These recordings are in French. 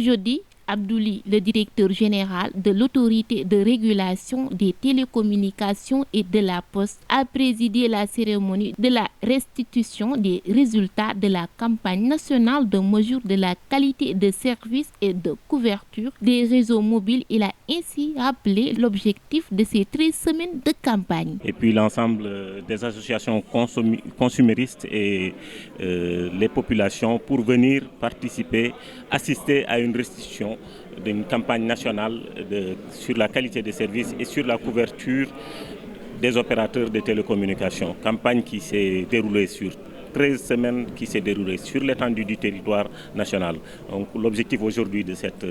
jeudi, Abdouli, le directeur général de l'autorité de régulation des télécommunications et de la poste, a présidé la cérémonie de la restitution des résultats de la campagne nationale de mesure de la qualité de service et de couverture des réseaux mobiles. Il a ainsi rappelé l'objectif de ces 13 semaines de campagne. Et puis l'ensemble des associations consuméristes et les populations pour venir participer, assister à une restitution d'une campagne nationale sur la qualité des services et sur la couverture des opérateurs de télécommunications. Campagne qui s'est déroulée sur 13 semaines, qui s'est déroulée sur l'étendue du territoire national. Donc, l'objectif aujourd'hui de cette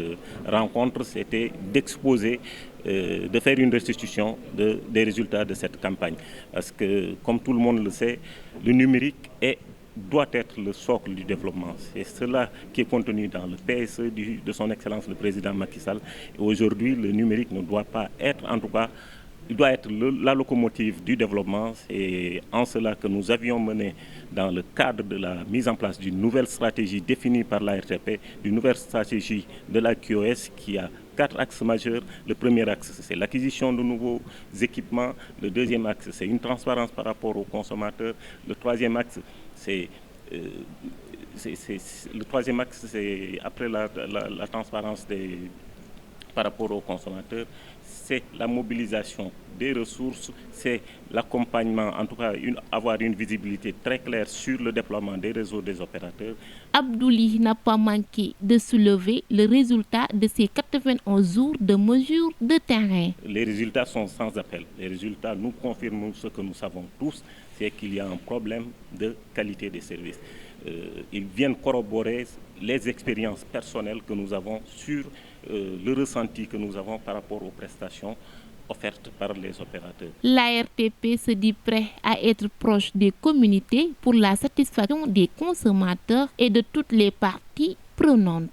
rencontre, c'était d'exposer, de faire une restitution des résultats de cette campagne. Parce que, comme tout le monde le sait, le numérique doit être le socle du développement. C'est cela qui est contenu dans le PSE de son Excellence le Président Macky Sall. Et aujourd'hui, le numérique ne doit pas être, en tout cas, il doit être la locomotive du développement. C'est en cela que nous avions mené dans le cadre de la mise en place d'une nouvelle stratégie définie par la RTP, d'une nouvelle stratégie de la QoS qui a 4 axes majeurs. Le premier axe, c'est l'acquisition de nouveaux équipements. Le deuxième axe, c'est une transparence par rapport aux consommateurs. Le troisième axe, c'est après la transparence par rapport aux consommateurs, c'est la mobilisation des ressources, c'est l'accompagnement, en tout cas avoir une visibilité très claire sur le déploiement des réseaux des opérateurs. Abdouli n'a pas manqué de soulever le résultat de ces 91 jours de mesures de terrain. Les résultats sont sans appel. Les résultats nous confirment ce que nous savons tous, c'est qu'il y a un problème de qualité des services. Ils viennent corroborer les expériences personnelles que nous avons sur le ressenti que nous avons par rapport aux prestations offertes par les opérateurs. La RTP se dit prêt à être proche des communautés pour la satisfaction des consommateurs et de toutes les parties prenantes.